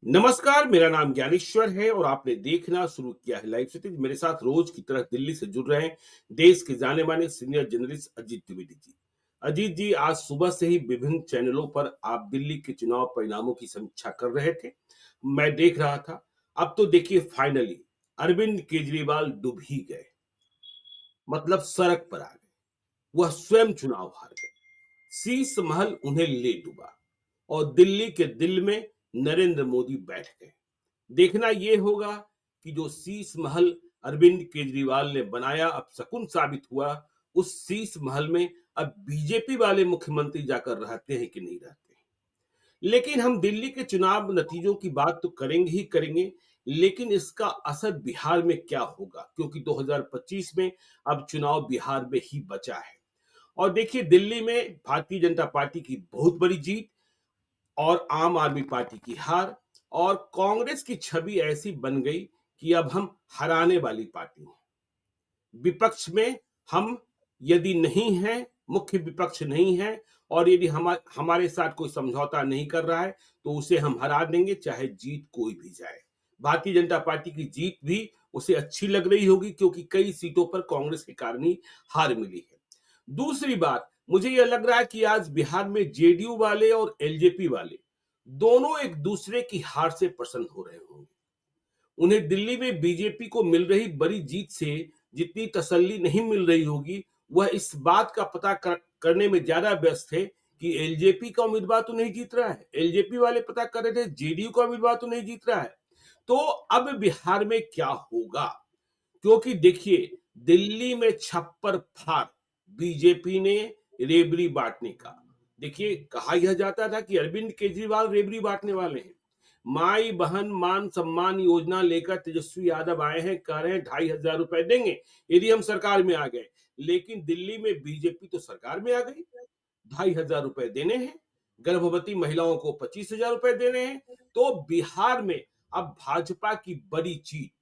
नमस्कार, मेरा नाम ज्ञानेश्वर है और आपने देखना शुरू किया है लाइव सिटीज। मेरे साथ रोज की तरह दिल्ली से जुड़ रहे हैं देश के जाने माने सीनियर जर्नलिस्ट अजीत द्विवेदी जी। अजीत जी, आज सुबह से ही विभिन्न चैनलों पर आप दिल्ली के चुनाव परिणामों की समीक्षा कर रहे थे। मैं देख रहा था। अब तो देखिए, फाइनली अरविंद केजरीवाल डूब ही गए, मतलब सड़क पर आ गए। वह स्वयं चुनाव हार गए। शीश महल उन्हें ले डूबा और दिल्ली के दिल में नरेंद्र मोदी बैठ गए। देखना यह होगा कि जो शीश महल अरविंद केजरीवाल ने बनाया अब शकुन साबित हुआ। उस शीश महल में अब बीजेपी वाले मुख्यमंत्री जाकर रहते हैं कि नहीं रहते हैं। लेकिन हम दिल्ली के चुनाव नतीजों की बात तो करेंगे ही करेंगे, लेकिन इसका असर बिहार में क्या होगा, क्योंकि 2025 में अब चुनाव बिहार में ही बचा है। और देखिए, दिल्ली में भारतीय जनता पार्टी की बहुत बड़ी जीत और आम आदमी पार्टी की हार, और कांग्रेस की छवि ऐसी बन गई कि अब हम हराने वाली पार्टी हैं। विपक्ष में हम यदि नहीं हैं, मुख्य विपक्ष नहीं है, और यदि हमारे साथ कोई समझौता नहीं कर रहा है तो उसे हम हरा देंगे, चाहे जीत कोई भी जाए। भारतीय जनता पार्टी की जीत भी उसे अच्छी लग रही होगी, क्योंकि कई सीटों पर कांग्रेस के कारण ही हार मिली है। दूसरी बात, मुझे यह लग रहा है कि आज बिहार में जेडीयू वाले और एलजेपी वाले दोनों एक दूसरे की हार से प्रसन्न हो रहे होंगे। उन्हें दिल्ली में बीजेपी को मिल रही बड़ी जीत से जितनी तसल्ली नहीं मिल रही होगी, वह इस बात का पता करने में ज्यादा व्यस्त है कि एलजेपी का उम्मीदवार तो नहीं जीत रहा है। एलजेपी वाले पता कर रहे थे जेडीयू का उम्मीदवार तो नहीं जीत रहा है। तो अब बिहार में क्या होगा, क्योंकि देखिए, दिल्ली में छप्पर फाड़ बीजेपी ने रेबड़ी बांटने का। देखिए, कहा यह जाता था कि अरविंद केजरीवाल रेबड़ी बांटने वाले हैं। माई बहन मान सम्मान योजना लेकर तेजस्वी यादव आए हैं, कह रहे हैं 2,500 रुपए देंगे यदि हम सरकार में आ गए। लेकिन दिल्ली में बीजेपी तो सरकार में आ गई। 2,500 रुपए देने हैं, गर्भवती महिलाओं को 25,000 रुपए देने हैं। तो बिहार में अब भाजपा की बड़ी जीत,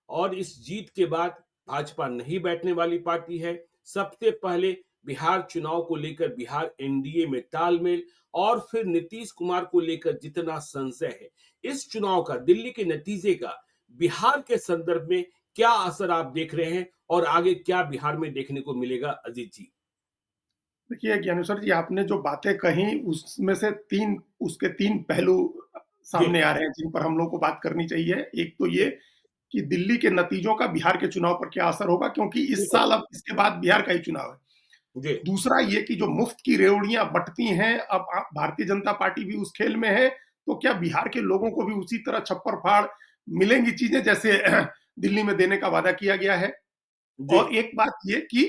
और इस जीत के बाद भाजपा नहीं बैठने वाली पार्टी है। सबसे पहले बिहार चुनाव को लेकर बिहार एनडीए में तालमेल, और फिर नीतीश कुमार को लेकर जितना संशय है, इस चुनाव का, दिल्ली के नतीजे का बिहार के संदर्भ में क्या असर आप देख रहे हैं, और आगे क्या बिहार में देखने को मिलेगा अजीत जी? देखिए ज्ञानेश्वर जी, आपने जो बातें कही उसमें से उसके तीन पहलू जी। सामने आ रहे हैं जिन पर हम लोग को बात करनी चाहिए। एक तो ये कि दिल्ली के नतीजों का बिहार के चुनाव पर क्या असर होगा, क्योंकि इस बिल्कुल। साल अब इसके बाद बिहार का ही चुनाव है। जी। दूसरा ये कि जो मुफ्त की रेवड़ियां बंटती हैं, अब भारतीय जनता पार्टी भी उस खेल में है, तो क्या बिहार के लोगों को भी उसी तरह छप्पर फाड़ मिलेंगी चीजें जैसे दिल्ली में देने का वादा किया गया है। जी। और एक बात ये कि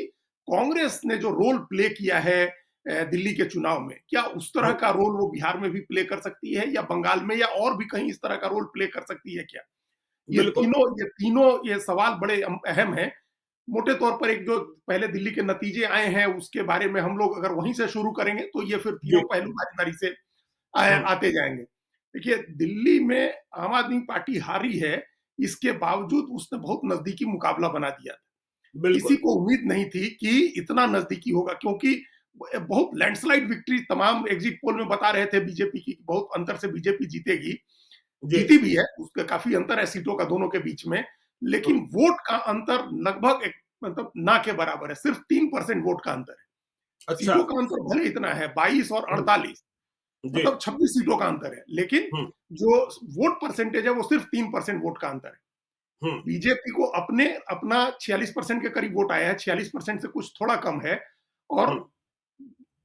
कांग्रेस ने जो रोल प्ले किया है दिल्ली के चुनाव में, क्या उस तरह हाँ, का रोल वो बिहार में भी प्ले कर सकती है, या बंगाल में, या और भी कहीं इस तरह का रोल प्ले कर सकती है क्या? बिल्कुल। ये तीनों ये सवाल बड़े अहम हैं। मोटे तौर पर एक जो पहले दिल्ली के नतीजे आए हैं उसके बारे में हम लोग अगर वहीं से शुरू करेंगे तो ये फिर तीनों जी। पहलू बारी-बारी से हाँ। आते जाएँगे। देखिए, दिल्ली में आम आदमी पार्टी हारी है, इसके बावजूद उसने बहुत नज़दीकी मुकाबला बना दिया। किसी बिल्कुल। को उम्मीद नहीं थी कि इतना नज़दीकी होगा, क्योंकि बहुत लैंडस्लाइड विक्ट्री तमाम एग्ज़िट पोल में बता रहे थे बीजेपी की, बहुत अंतर से बीजेपी जीतेगी। जी। जीती भी है, उसका काफ़ी अंतर है सीटों का दोनों के बीच में, लेकिन हाँ। वोट का अंतर लगभग एक मतलब ना के बराबर है, सिर्फ 3% वोट का अंतर है। अच्छा। सीटों का अंतर भले इतना है 22 और हम्म, 48, जी। मतलब 26 सीटों का अंतर है, लेकिन हम्म। जो वोट परसेंटेज है वो सिर्फ 3% वोट का अंतर है। हम्म। बीजेपी को अपना 46% के करीब वोट आया है, 46% से कुछ थोड़ा कम है, और हम्म।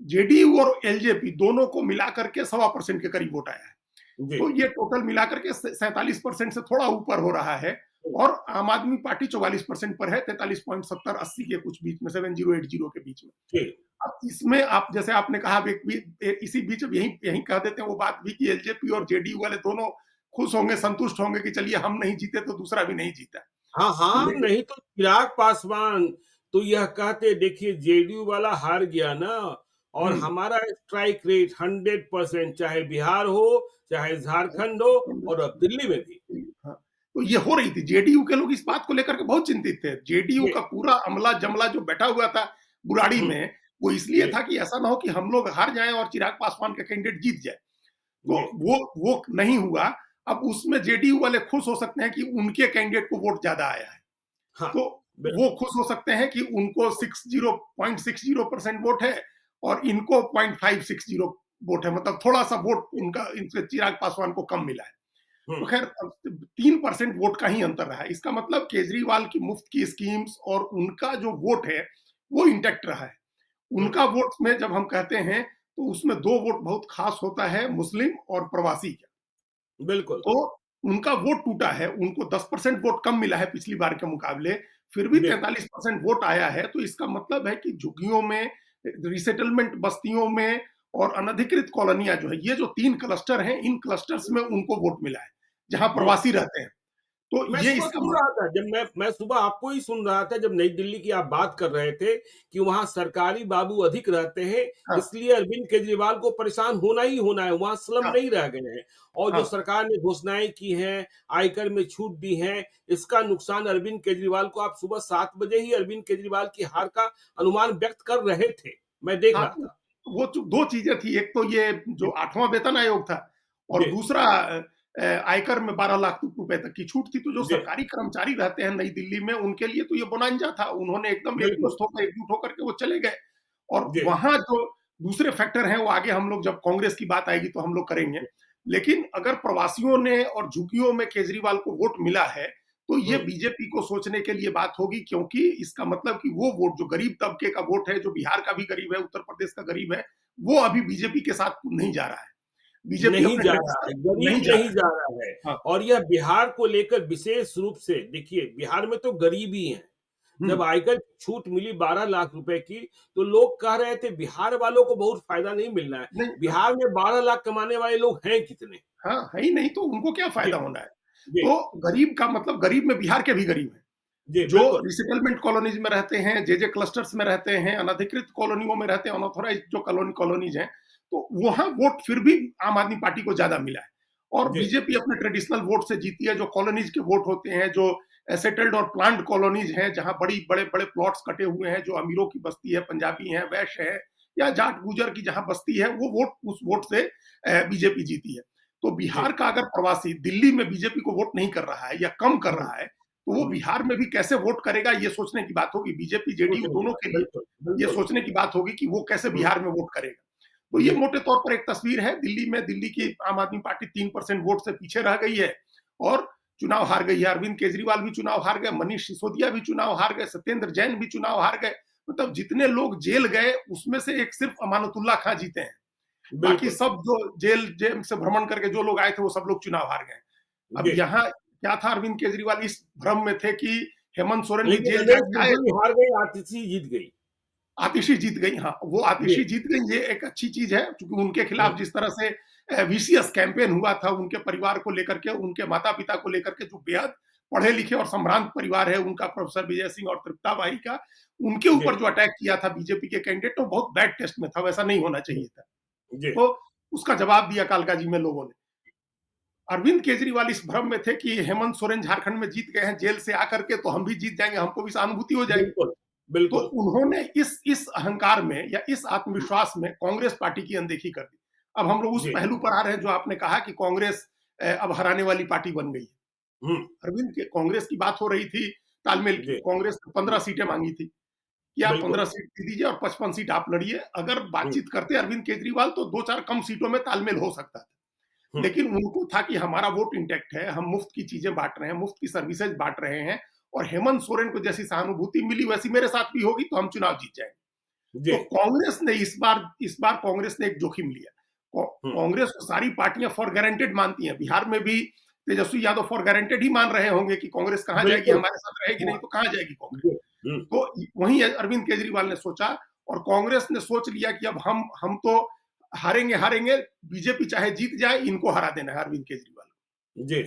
जेडीयू और एलजेपी दोनों को मिलाकर के 1.25% के करीब वोट आया है। जी। तो ये टोटल मिलाकर के 47% से थोड़ा ऊपर हो रहा है, और आम आदमी पार्टी 44% पर है, 43.70-80 के कुछ बीच में, 7080 के बीच में। जी। अब इसमें आप जैसे आपने कहा, इसी बीच अब यही यही कह देते हैं वो बात भी कि एलजेपी और जेडीयू वाले दोनों खुश होंगे, संतुष्ट होंगे कि चलिए हम नहीं जीते तो दूसरा भी नहीं जीता। हाँ, हाँ, लेकिन नहीं तो चिराग पासवान तो यह कहते, देखिए जेडीयू वाला हार गया ना, और हम्म, हमारा स्ट्राइक रेट 100%, चाहे बिहार हो, चाहे झारखंड हो, और अब दिल्ली में भी। हाँ, तो ये हो रही थी। जेडीयू के लोग इस बात को लेकर के बहुत चिंतित थे। जेडीयू जी। का पूरा अमला-जमला जो बैठा हुआ था बुराड़ी हुँ। में, वो इसलिए जी। था कि ऐसा ना हो कि हम लोग हार जाएँ और चिराग पासवान का कैंडिडेट जीत जाए। तो जी। वो नहीं हुआ, अब उसमें जेडीयू वाले खुश हो सकते हैं कि उनके कैंडिडेट को वोट ज्यादा आया है, हाँ, तो वो बिल्कुल। खुश हो सकते हैं कि उनको 60.60% वोट है और इनको 0.560 वोट है, मतलब थोड़ा सा वोट उनका इनसे चिराग पासवान को कम मिला है। हुँ, तो खैर 3% वोट का ही अंतर रहा है। इसका मतलब केजरीवाल की मुफ्त की स्कीम्स और उनका जो वोट है वो इंटैक्ट रहा है। हुँ, उनका वोट में जब हम कहते हैं तो उसमें 2 वोट बहुत खास होता है, मुस्लिम और प्रवासी का। बिल्कुल। तो उनका वोट टूटा है, उनको 10% वोट कम मिला है पिछली बार के मुकाबले, फिर भी जी, 43% वोट आया है, तो इसका मतलब है कि झुग्गियों में, रिसेटलमेंट बस्तियों में और अनधिकृत कॉलोनियाँ जो है, ये जो 3 क्लस्टर हैं, इन क्लस्टर्स में उनको वोट मिला है, जहाँ जी। प्रवासी रहते हैं। तो मैं ये सुबह इसका सुन मत रहा था, जब मैं सुबह आपको ही सुन रहा था, जब नई दिल्ली की आप बात कर रहे थे कि वहाँ सरकारी बाबू अधिक रहते हैं, हाँ, इसलिए अरविंद केजरीवाल को परेशान होना ही होना है, वहाँ स्लम हाँ, नहीं रह गए हैं। और जो हाँ। सरकार ने घोषणाएँ की हैं, आयकर में छूट दी हैं, इसका नुकसान अरविंद केजरीवाल को आप सुबह 7 बजे ही अरविंद केजरीवाल की हार का अनुमान व्यक्त कर रहे थे। मैं देख हाँ, रहा था। वो जो 2 चीज़ें थी, एक तो ये जो जी, 8वां वेतन आयोग था और जी, दूसरा आयकर में 12 लाख रुपए तक की छूट थी, तो जो जी, सरकारी कर्मचारी रहते हैं नई दिल्ली में, उनके लिए तो ये बोनांजा था। उन्होंने एकदम बिल्कुल। एकजुट होकर के वो चले गए और जी, वहाँ जो दूसरे फैक्टर हैं, वो आगे हम लोग जब कांग्रेस की बात आएगी तो हम लोग करेंगे। लेकिन अगर प्रवासियों ने और झुग्गियों में केजरीवाल को वोट मिला है, तो ये हुँ, बीजेपी को सोचने के लिए बात होगी, क्योंकि इसका मतलब कि वो वोट जो गरीब तबके का वोट है, जो बिहार का भी गरीब है, उत्तर प्रदेश का गरीब है, वो अभी बीजेपी के साथ नहीं जा रहा है। बीजेपी नहीं अपने जा रहा ट्रेडिशनल है, गरीब नहीं जा नहीं रहा जा रहा है। है। हाँ, और यह बिहार को लेकर विशेष रूप से देखिए, बिहार में तो गरीब ही हैं। हुँ, जब आयकर की छूट मिली 12 लाख रुपए की, तो लोग कह रहे थे बिहार वालों को बहुत फ़ायदा नहीं मिल रहा है। नहीं, हाँ, बिहार में 12 लाख कमाने वाले लोग हैं कितने? हाँ, है ही नहीं तो उनको क्या जी, फ़ायदा होना है? जी, तो गरीब का मतलब गरीब में बिहार के भी गरीब हैं, जी, जो बिल्कुल। रिसेटलमेंट कॉलोनीज़ में रहते हैं, जे क्लस्टर्स में रहते हैं, अनधिकृत कॉलोनियों में रहते हैं, अनऑथराइज़्ड जो कॉलोनीज़ हैं, तो वहाँ वोट फिर भी आम आदमी पार्टी को ज़्यादा मिला है। और जी, बीजेपी अपने ट्रेडिशनल वोट से जीती है, जो कॉलोनीज़ के वोट होते हैं, जो सेटल्ड और प्लान्ड कॉलोनीज़ हैं, जहाँ बड़े-बड़े प्लॉट्स कटे हुए हैं, जो अमीरों की बस्ती है, पंजाबी हैं, वैश्य हैं या जाट-गुजर की जहाँ बस्ती है, वो वोट उस वोट से बीजेपी जीती है। तो जी, बिहार का अगर प्रवासी दिल्ली में बीजेपी को वोट नहीं कर रहा है या कम कर हुँ, रहा है, तो वो हुँ, बिहार में भी कैसे वोट करेगा, ये सोचने की बात होगी। बीजेपी, जेडीयू सोचने की दोनों बात, के लिए बिल्कुल, ये बिल्कुल। सोचने की बात होगी कि वो कैसे हुँ, बिहार में वोट करेगा। तो ये जी, मोटे तौर पर एक तस्वीर है दिल्ली में। दिल्ली की आम आदमी पार्टी 3% वोट से पीछे रह गई है और चुनाव हार गई है। अरविंद केजरीवाल भी चुनाव हार गए, मनीष सिसोदिया भी चुनाव हार गए, सत्येंद्र जैन भी चुनाव हार गए। मतलब जितने लोग जेल गए उसमें से एक सिर्फ अमानतुल्लाह खां जीते हैं। बाकी बिल्कुल। सब जो जेल जेल से भ्रमण करके जो लोग आए थे वो सब लोग चुनाव हार गए। अब जी, यहाँ क्या था, अरविंद केजरीवाल इस भ्रम में थे कि हेमंत सोरेन भी लेकिन जेल रमेश जाके आए, बिरजू तो हार गई, आतिशी जीत गई। आतिशी जीत गई। हाँ, वो जी, आतिशी जीत गई, ये एक अच्छी चीज़ है, क्योंकि उनके हुँ, खिलाफ जिस तरह से विशियस कैंपेन हुआ था, उनके परिवार को लेकर के, उनके माता-पिता को लेकर के, जो बेहद पढ़े-लिखे और सम्भ्रांत परिवार है उनका, प्रोफ़ेसर विजय सिंह और तृप्ता बाई का, उनके जी, ऊपर जो अटैक किया था बीजेपी के कैंडिडेट, तो बहुत बैड टेस्ट में था, वैसा नहीं होना हुँ, चाहिए था। जी, तो उसका जवाब दिया कालकाजी में लोगों ने। अरविंद केजरीवाल इस भ्रम में थे कि हेमंत सोरेन झारखंड में जीत गए हैं जेल से आकर के, तो हम भी जीत जाएँगे, हमको भी सहानुभूति हो जाएगी। बिल्कुल, तो बिल्कुल। उन्होंने इस अहंकार में या इस हुँ, आत्मविश्वास में कांग्रेस पार्टी की अनदेखी कर दी। अब हम लोग उस जी, पहलू पर आ रहे हैं जो आपने कहा कि कांग्रेस अब हराने वाली पार्टी बन गई है। हुँ, अरविंद के कांग्रेस की बात हो रही थी तालमेल की। जी, कांग्रेस ने 15 सीटें माँगी थी कि आप बिल्कुल। 15 सीट दे दीजिए और 55 सीट आप लड़िए। अगर हुँ, बातचीत करते अरविंद केजरीवाल तो 2-4 कम सीटों में तालमेल हो सकता था। हुँ, लेकिन उनको था कि हमारा वोट इंटैक्ट है, हम मुफ्त की चीज़ें बाँट रहे हैं, मुफ्त की सर्विसेज़ बाँट रहे हैं और हेमंत सोरेन को जैसी सहानुभूति मिली वैसी मेरे साथ भी होगी तो हम चुनाव जीत जाएँगे। जी, तो कांग्रेस ने इस बार कांग्रेस ने एक जोखिम लिया। हुँ, कांग्रेस को सारी पार्टियां फॉर गारंटेड मानती हैं। बिहार में भी तेजस्वी यादव फॉर गारंटेड ही मान रहे होंगे कि कांग्रेस कहाँ जाएगी, बिल्कुल। हमारे साथ रहेगी हाँ, नहीं तो कहाँ जाएगी कांग्रेस। जी, हुँ, तो वहीं अरविंद केजरीवाल ने सोचा और कांग्रेस ने सोच लिया कि अब हम तो हारेंगे हारेंगे, बीजेपी चाहे जीत जाए, इनको हरा देना है अरविंद केजरीवाल जी।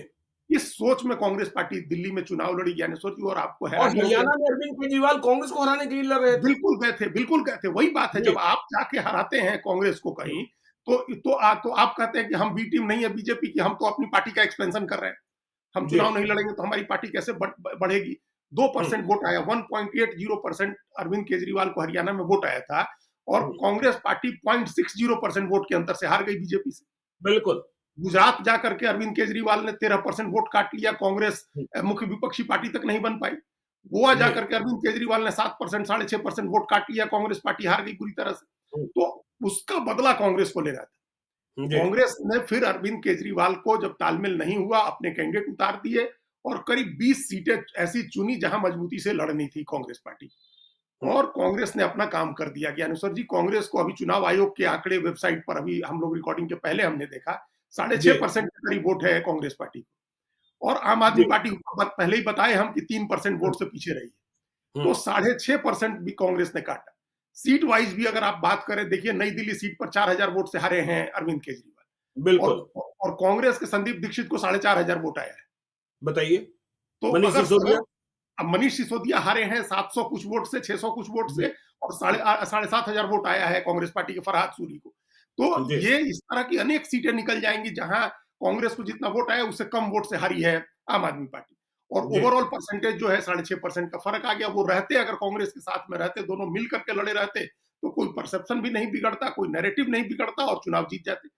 को। इस सोच में कांग्रेस पार्टी दिल्ली में चुनाव लड़ी ज्ञानेश्वर जी, और आपको और हैरानी होगी। हरियाणा में अरविंद केजरीवाल कांग्रेस को हराने के लिए लड़ रहे थे। बिल्कुल गए थे, बिल्कुल गए थे। वही बात है, जी, जब आप जाके हराते हैं कांग्रेस को हुँ, कहीं, तो आप कहते हैं कि हम बी टीम नहीं है बीजेपी की, हम तो अपनी पार्टी का एक्सपेंशन कर रहे हैं। हम जी, चुनाव नहीं लड़ेंगे तो हमारी पार्टी कैसे बढ़ेगी? हुँ, 2% वोट आया, 1.80% अरविंद केजरीवाल को हरियाणा में वोट आया था और हुँ, कांग्रेस पार्टी 0.60% वोट के अंतर से हार गई बीजेपी से। बिल्कुल, गुजरात जाकर के अरविंद केजरीवाल ने 13% वोट काट लिया, कांग्रेस हम्म, मुख्य विपक्षी पार्टी तक नहीं बन पाई। गोवा जी जाकर के अरविंद केजरीवाल ने 7%, 6.5% वोट काट लिया, कांग्रेस पार्टी हार गई पूरी तरह से। हम्म, तो उसका बदला कांग्रेस को लेना था। जी कांग्रेस ने फिर अरविंद केजरीवाल को जब तालमेल नहीं हुआ, अपने कैंडिडेट उतार दिए और करीब 20 सीटें ऐसी चुनी जहां मजबूती से लड़नी थी कांग्रेस पार्टी। हम्म, और कांग्रेस ने अपना काम कर दिया। ज्ञानेश्वर जी, कांग्रेस को अभी चुनाव आयोग के आंकड़े वेबसाइट पर अभी हम लोग रिकॉर्डिंग के पहले हमने देखा, साढ़े जी 6% के करीब वोट है कांग्रेस पार्टी को। और आम आदमी जी पार्टी पहले ही बताए हम कि 3% हम्म, वोट से पीछे रही है। तो हम्म, 6.5% भी कांग्रेस ने काटा। सीट वाइज भी अगर आप बात करें, देखिए नई दिल्ली सीट पर 4,000 वोट से हारे हैं अरविंद केजरीवाल। बिल्कुल। और कांग्रेस के संदीप दीक्षित को 4,500 वोट आया है। बताइए। तो मनीष अगर सिसोदिया। अब मनीष सिसोदिया हारे हैं 700 कुछ वोट से, 600 कुछ वोट जी से, और 7,500 वोट आया है कांग्रेस पार्टी के फरहाद सूरी को। तो जी ये इस तरह की अनेक सीटें निकल जाएंगी जहां कांग्रेस को जितना वोट आया उससे कम वोट से हारी है आम आदमी पार्टी। और जी ओवरऑल परसेंटेज जो है 6.5% का फर्क आ गया। वो रहते, अगर कांग्रेस के साथ में रहते, दोनों मिल करके लड़े रहते, तो कोई परसेप्शन भी नहीं बिगड़ता, कोई नैरेटिव नहीं बिगड़ता और चुनाव जीत जाते।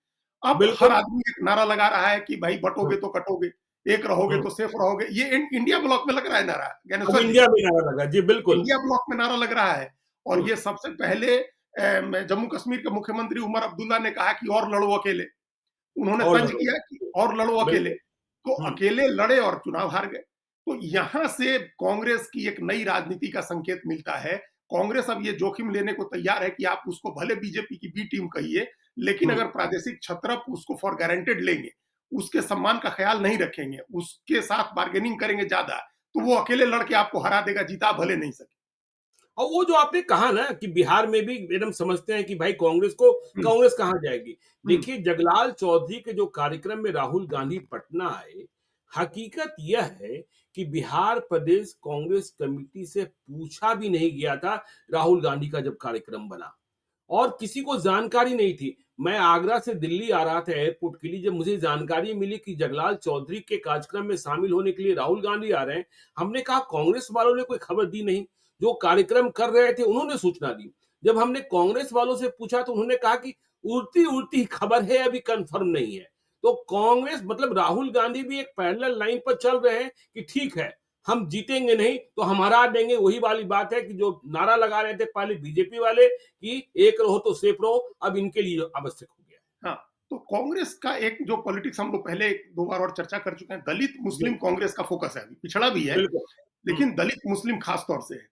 अब हर बिल्कुल। आदमी एक नारा लगा रहा है कि भाई हम्म, बटोगे तो कटोगे, एक रहोगे हम्म, तो सेफ रहोगे। ये इंडिया ब्लॉक में लग रहा है नारा, अब ज्ञानेश्वर जी। इंडिया में नारा लगा जी बिल्कुल। इंडिया ब्लॉक में नारा लग रहा है। और हम्म, ये सबसे पहले जम्मू कश्मीर के मुख्यमंत्री उमर अब्दुल्ला ने कहा कि और लड़ो अकेले। उन्होंने और तंज लड़ो। किया कि और लड़ो अकेले। बिल्कुल। तो हम्म, अकेले लड़े और चुनाव हार गए। तो यहां से कांग्रेस की एक नई राजनीति का संकेत मिलता है। कांग्रेस अब ये जोखिम लेने को तैयार है कि आप उसको भले बीजेपी की बी टीम कहिए, लेकिन हम्म। अगर प्रादेशिक छत्रप उसको फॉर गारंटेड लेंगे, उसके सम्मान का ख्याल नहीं रखेंगे, उसके साथ बार्गेनिंग करेंगे ज्यादा, तो वो अकेले लड़के आपको हरा देगा, जीता भले नहीं सके। और वो जो आपने कहा ना कि बिहार में भी एकदम समझते हैं कि भाई कांग्रेस को, हम्म, कांग्रेस कहाँ जाएगी। हम्म, देखिए जगलाल चौधरी के जो कार्यक्रम में राहुल गांधी पटना आए, हकीकत यह है कि बिहार प्रदेश कांग्रेस कमेटी से पूछा भी नहीं गया था राहुल गांधी का जब कार्यक्रम बना, और किसी को जानकारी नहीं थी। मैं आगरा से दिल्ली आ रहा था एयरपोर्ट के लिए, जब मुझे जानकारी मिली कि जगलाल चौधरी के कार्यक्रम में शामिल होने के लिए राहुल गांधी आ रहे हैं, हमने कहा कांग्रेस वालों ने कोई खबर दी नहीं। जो कार्यक्रम कर रहे थे उन्होंने सूचना दी। जब हमने कांग्रेस वालों से पूछा तो उन्होंने कहा कि उड़ती उड़ती खबर है, अभी कंफर्म नहीं है। तो कांग्रेस मतलब राहुल गांधी भी एक पैरेलल लाइन पर चल रहे हैं कि ठीक है, हम जीतेंगे नहीं तो हम हरा देंगे। वही वाली बात है कि जो नारा लगा रहे थे पहले बीजेपी वाले कि एक रहो तो सेफ रहो, अब इनके लिए आवश्यक हो गया हाँ। तो कांग्रेस का एक जो पॉलिटिक्स हम लोग पहले एक दो बार और चर्चा कर चुके हैं, दलित है। जी मुस्लिम कांग्रेस का फोकस है, अभी पिछड़ा भी है, बिल्कुल। हम्म, लेकिन दलित मुस्लिम खास तौर से है।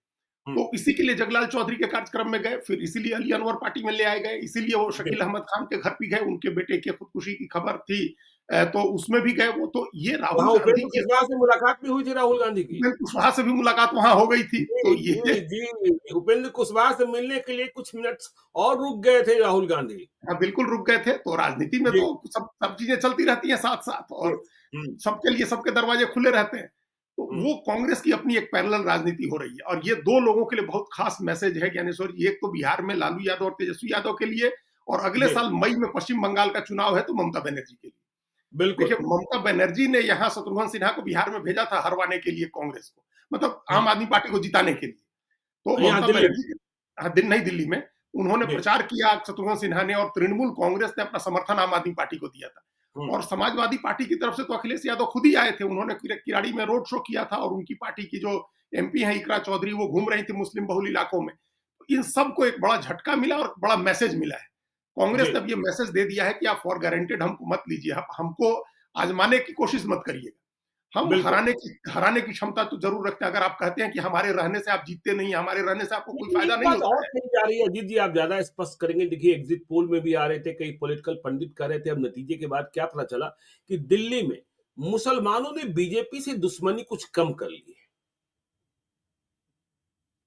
हम्म, तो इसी के लिए जगलाल चौधरी के कार्यक्रम में गए, फिर इसीलिए अली अनवर पार्टी में ले आए गए, इसीलिए वो जी शकील अहमद खान के घर भी गए, उनके बेटे की खुदकुशी की खबर थी, तो उसमें भी गए वो। तो ये राहुल वहां गांधी उपेंद्र के कुशवाहा से मुलाकात भी हुई थी राहुल गांधी की। उपेंद्र कुशवाहा से भी मुलाकात वहां हो गई थी। तो जी ये जी जी, उपेंद्र कुशवाहा से मिलने के लिए कुछ मिनट और रुक गए थे राहुल गांधी। हाँ, बिल्कुल रुक गए थे। तो राजनीति में जी तो सब सब चीजें चलती रहती हैं साथ साथ, जी। और हम्म, सबके लिए सबके दरवाजे खुले रहते हैं। तो हम्म, वो कांग्रेस की अपनी एक पैरेलल राजनीति हो रही है। और ये दो लोगों के लिए बहुत खास मैसेज है ज्ञानेश्वर जी। एक तो बिहार में लालू यादव और तेजस्वी यादव के लिए, और अगले जी साल मई में पश्चिम बंगाल का चुनाव है तो ममता बनर्जी के लिए। बिल्कुल। देखिए, ममता बनर्जी ने यहाँ शत्रुघ्न सिन्हा को बिहार में भेजा था हरवाने के लिए कांग्रेस को, मतलब हम्म, आम आदमी पार्टी को जिताने के लिए। तो यहाँ ममता दिल्ली में। बनर्जी, हाँ, नई दिल्ली में उन्होंने जी प्रचार किया शत्रुघ्न सिन्हा ने, और तृणमूल कांग्रेस ने अपना समर्थन आम आदमी पार्टी को दिया था। हम्म, और समाजवादी पार्टी की तरफ से तो अखिलेश यादव खुद ही आए थे, उन्होंने किराड़ी में रोड शो किया था, और उनकी पार्टी की जो एमपी है इकरा चौधरी, वो घूम रही थी मुस्लिम बहुल इलाकों में। इन सबको एक बड़ा झटका मिला और बड़ा मैसेज मिला है। कांग्रेस जी ने अब ये मैसेज दे दिया है कि आप फॉर गारंटेड हमको मत लीजिए, आप हमको आजमाने की कोशिश मत करिएगा। हम बिल्कुल। हराने की क्षमता तो जरूर रखते हैं। अगर आप कहते हैं कि हमारे रहने से आप जीतते नहीं, हमारे रहने से आपको कोई लेकिन फायदा एक नहीं बात होता और है। कही जा रही है अजीत जी, आप ज्यादा स्पष्ट करेंगे। देखिए एग्जिट पोल में भी आ रहे थे, कई पॉलिटिकल पंडित कह रहे थे, अब नतीजे के बाद क्या पता चला कि दिल्ली में मुसलमानों ने बीजेपी से दुश्मनी कुछ कम कर ली है।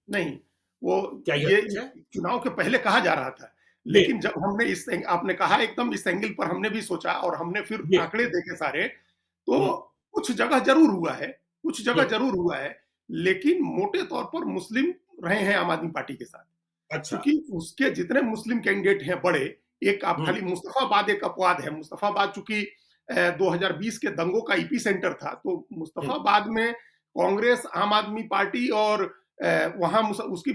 नहीं, वो क्या यह ये सच है? चुनाव के पहले कहा जा रहा था। जी लेकिन जब हमने आपने कहा एकदम इस एंगल पर हमने भी सोचा, और हमने फिर जी। आंकड़े देखे सारे, तो हम्म, कुछ जगह जरूर हुआ है, कुछ जगह हम्म, जरूर हुआ है, लेकिन मोटे तौर पर मुस्लिम रहे हैं आम आदमी पार्टी के साथ। अच्छा। क्योंकि उसके जितने मुस्लिम कैंडिडेट हैं बड़े, एक आप हम्म, खाली मुस्तफाबाद एक अपवाद है। मुस्तफाबाद चूंकि 2020 के दंगों का ईपी सेंटर था, तो हम्म, मुस्तफाबाद में कांग्रेस, आम आदमी पार्टी और वहां उसकी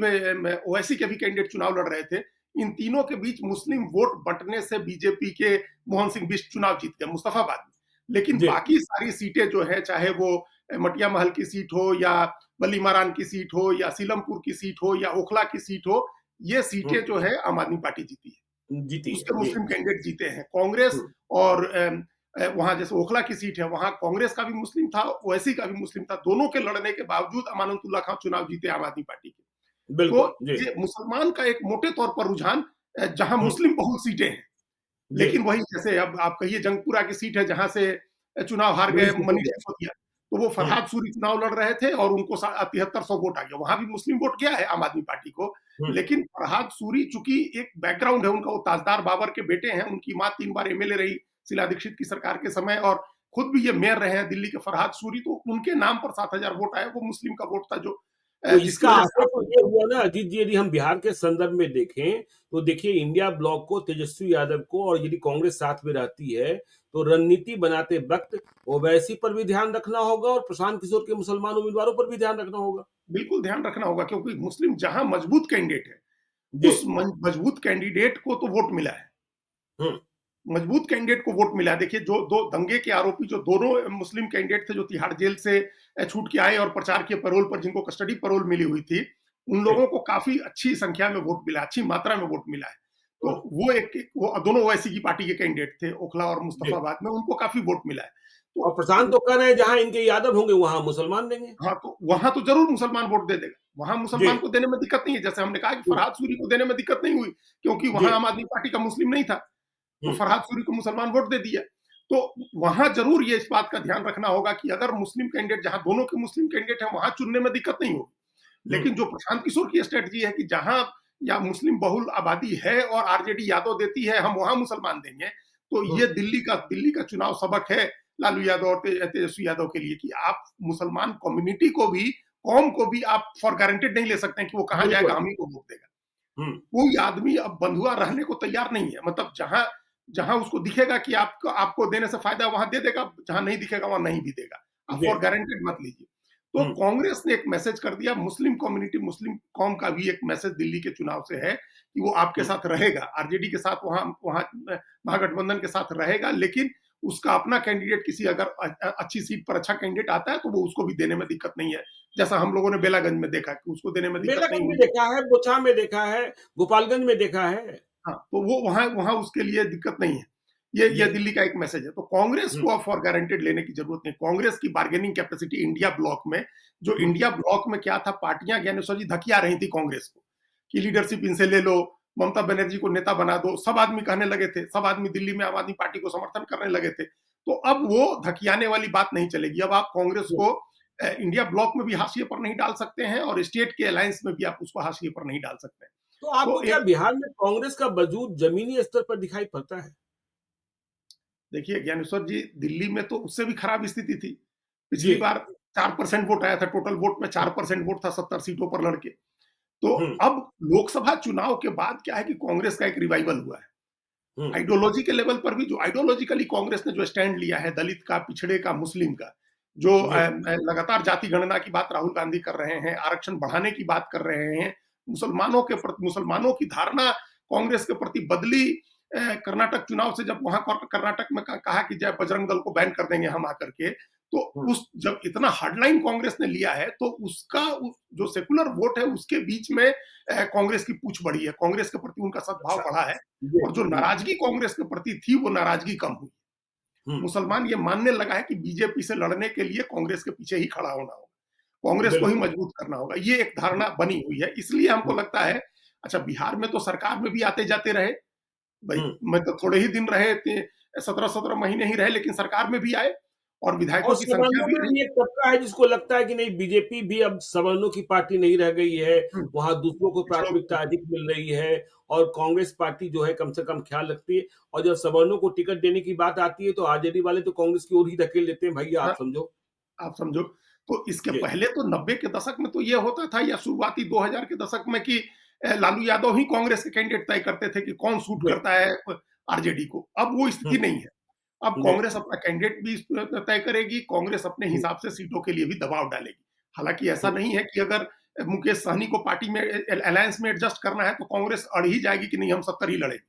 ओवैसी के भी कैंडिडेट चुनाव लड़ रहे थे। इन तीनों के बीच मुस्लिम वोट बंटने से बीजेपी के मोहन सिंह बिष्ट चुनाव जीत गए मुस्तफाबाद में। लेकिन जी। बाकी सारी सीटें जो है, चाहे वो मटिया महल की सीट हो या बली मारान की सीट हो या सीलमपुर की सीट हो या ओखला की सीट हो, ये हुँ, सीटें जो है आम आदमी पार्टी जीती है। जीती है। उसके जी। मुस्लिम कैंडिडेट जीते हैं। कांग्रेस हुँ, और वहां जैसे ओखला की सीट है, वहां कांग्रेस का भी मुस्लिम था, ओवैसी का भी मुस्लिम था। दोनों के लड़ने के बावजूद अमानतुल्लाह खान चुनाव जीते आम आदमी पार्टी के। तो बिल्कुल। जी। ये मुसलमान का एक मोटे तौर पर रुझान, जहां हुँ, मुस्लिम बहुल सीटें हैं, जी। लेकिन वही जैसे अब आप कहिए जंगपुरा की सीट है जहां से चुनाव हार गए मनीष मनीष सिसोदिया। सिसोदिया, तो वो हुँ, फरहाद सूरी चुनाव लड़ रहे थे और उनको 7300 वोट आ गया। वहां भी मुस्लिम वोट गया है आम आदमी पार्टी को, हुँ, लेकिन फरहाद सूरी चूंकि एक बैकग्राउंड है उनका, वो ताजदार बाबर के बेटे हैं, उनकी माँ 3 बार एमएलए रही शीला दीक्षित की सरकार के समय, और खुद भी ये मेयर रहे हैं दिल्ली के फरहाद सूरी, तो उनके नाम पर 7000 वोट आए। वो मुस्लिम का वोट था जो तो जिसकी इसका वजह से असर तो आप ये हुआ ना अजीत जी, यदि हम बिहार के संदर्भ में देखें, तो देखिए इंडिया ब्लॉक को, तेजस्वी यादव को, और यदि कांग्रेस साथ में रहती है, तो रणनीति बनाते वक़्त ओवैसी पर भी ध्यान रखना होगा और प्रशांत किशोर के मुसलमान उम्मीदवारों पर भी ध्यान रखना होगा। बिल्कुल ध्यान रखना होगा, क्योंकि मुस्लिम जहां मजबूत कैंडिडेट है, जी। उस मजबूत कैंडिडेट को तो वोट मिला है। हुँ, मजबूत कैंडिडेट को वोट मिला। देखिए, जो दो दंगे के आरोपी जो दोनों मुस्लिम कैंडिडेट थे, जो तिहाड़ जेल से छूट के आए और प्रचार के पैरोल पर, जिनको कस्टडी पैरोल मिली हुई थी, उन जी। लोगों को काफी अच्छी संख्या में वोट मिला, अच्छी मात्रा में वोट मिला है। तो हुँ, वो दोनों ओवैसी की पार्टी के कैंडिडेट थे, ओखला और जी। मुस्तफाबाद में, उनको काफी वोट मिला है। और तो प्रशांत तो कह रहे हैं जहाँ इनके यादव होंगे वहाँ मुसलमान देंगे। हाँ, तो वहां तो जरूर मुसलमान वोट दे देगा। वहां जी। मुसलमान को देने में दिक्कत नहीं है। जैसे हमने कहा कि हुँ, फरहाद सूरी को देने में दिक्कत नहीं हुई, क्योंकि वहां जी। आम आदमी पार्टी का मुस्लिम नहीं था। तो हुँ, फरहाद सूरी को मुसलमान वोट दे दिया। तो वहां जरूर ये इस बात का ध्यान रखना होगा कि अगर मुस्लिम कैंडिडेट, जहां दोनों के मुस्लिम कैंडिडेट हैं, वहां चुनने में दिक्कत नहीं होगी। हुँ, लेकिन जो प्रशांत किशोर की स्ट्रेटजी है कि जहां या मुस्लिम बहुल आबादी है और आरजेडी यादव देती है, हम वहां मुसलमान देंगे। तो हुँ, ये दिल्ली का चुनाव सबक है लालू यादव और तेजस्वी यादव के लिए, कि आप मुसलमान कम्युनिटी को भी, कौम को भी आप फॉर गारंटेड नहीं ले सकते हैं कि वो कहां जाएगा, बिल्कुल। हम ही को वोट देगा। हुँ, कोई आदमी अब बंधुआ रहने को तैयार नहीं है। मतलब जहां जहां उसको दिखेगा कि आपको आपको देने से फायदा, वहां दे देगा, जहां नहीं दिखेगा वहां नहीं भी देगा। आप जी। फॉर गारंटेड मत लीजिए। तो हुँ, कांग्रेस ने एक मैसेज कर दिया, मुस्लिम कम्युनिटी, मुस्लिम कौम का भी एक मैसेज दिल्ली के चुनाव से है कि वो आपके हुँ, साथ रहेगा, आरजेडी के साथ, वहां वहां महागठबंधन के साथ रहेगा, लेकिन उसका अपना कैंडिडेट किसी अगर अच्छी सीट पर अच्छा कैंडिडेट आता है तो वो उसको भी देने में दिक्कत नहीं है। जैसा हम लोगों ने बेलागंज में देखा कि उसको देने में दिक्कत नहीं बेलागंज में हुई। देखा है, बोचहा में देखा है, गोपालगंज में देखा है। हाँ, तो वो वहाँ वहाँ उसके लिए दिक्कत नहीं है। ये जी। दिल्ली का एक मैसेज है। तो कांग्रेस हुँ, को अब फॉर गारंटेड लेने की जरूरत नहीं। कांग्रेस की बार्गेनिंग कैपेसिटी इंडिया ब्लॉक में, जो हुँ, इंडिया ब्लॉक में क्या था, पार्टियां ज्ञानेश्वर जी धकिया रही थी कांग्रेस को कि लीडरशिप इनसे ले लो, ममता बनर्जी को नेता बना दो। सब आदमी कहने लगे थे, सब आदमी दिल्ली में आम आदमी पार्टी को समर्थन करने लगे थे। तो अब वो धकियाने वाली बात नहीं चलेगी। अब आप कांग्रेस हुँ। को इंडिया ब्लॉक में भी हाशिए पर नहीं डाल सकते हैं और स्टेट के अलायंस में भी आप उसको हाशिए पर नहीं डाल सकते हैं। तो आपको तो क्या एक बिहार में कांग्रेस का वजूद जमीनी स्तर पर दिखाई पड़ता है? देखिए ज्ञानेश्वर जी, दिल्ली में तो उससे भी खराब स्थिति थी। जी। पिछली बार 4% वोट आया था, टोटल वोट में हुँ, 4% वोट था 70 सीटों पर लड़के। तो हुँ, अब लोकसभा चुनाव के बाद क्या है कि कांग्रेस का एक रिवाइवल हुआ है। हुँ, आइडियोलॉजी के लेवल पर भी, जो आइडियोलॉजिकली कांग्रेस ने जो स्टैंड लिया है, दलित का, पिछड़े का, मुस्लिम का, जो जी। लगातार जाति गणना की बात राहुल गांधी कर रहे हैं, आरक्षण बढ़ाने की बात कर रहे हैं, मुसलमानों के प्रति, मुसलमानों की धारणा कांग्रेस के प्रति बदली। कर्नाटक चुनाव से जब वहां कर्नाटक में कहा कि जय बजरंग दल को बैन कर देंगे हम आकर के, तो हुँ, उस जब इतना हार्डलाइन कांग्रेस ने लिया है, तो उसका जो सेकुलर वोट है उसके बीच में कांग्रेस की पूछ बढ़ी है, कांग्रेस के प्रति उनका सद्भाव अच्छा। बढ़ा है। जी। और जो हुँ, नाराजगी कांग्रेस के प्रति थी, वो नाराजगी कम हुई। हुँ, मुसलमान ये मानने लगा है कि बीजेपी से लड़ने के लिए कांग्रेस के पीछे ही खड़ा होना होगा, कांग्रेस को ही बिल्कुल। मजबूत करना होगा। ये एक धारणा बनी हुई है, इसलिए हमको हुँ, लगता है। अच्छा, बिहार में तो सरकार में भी आते जाते रहे भाई, हुँ। मैं तो थोड़े ही दिन रहे, 17-17 महीने ही रहे, लेकिन सरकार में भी आए और विधायकों और की संख्या सवर्णों भी में रही। भी एक तबका है जिसको लगता है कि नहीं बीजेपी भी अब सवर्णों की पार्टी नहीं रह गई है, हम्म, वहाँ दूसरों को पिछड़ों की प्राथमिकता पार्टी। अधिक मिल रही है और कांग्रेस पार्टी जो है कम से कम ख्याल रखती है और जब सवर्णों को टिकट देने की बात आती है तो आरजेडी वाले तो कांग्रेस की ओर ही धकेल देते हैं, भैया आप हाँ, समझो। आप समझो। तो इसके जी। पहले तो 90 के दशक में तो ये होता था, या शुरुआती 2000 के दशक में, कि लालू यादव ही कांग्रेस के कैंडिडेट तय करते थे कि कौन सूट जी। करता है आरजेडी को। अब वो हुँ, स्थिति नहीं है। अब जी। कांग्रेस अपना कैंडिडेट भी तय करेगी, कांग्रेस अपने हुँ, हिसाब से सीटों के लिए भी दबाव डालेगी। हालांकि ऐसा हुँ, नहीं है कि अगर मुकेश सहनी को पार्टी में अलायंस में एडजस्ट करना है, तो कांग्रेस अड़ ही जाएगी कि नहीं हम 70 ही लड़ेंगे।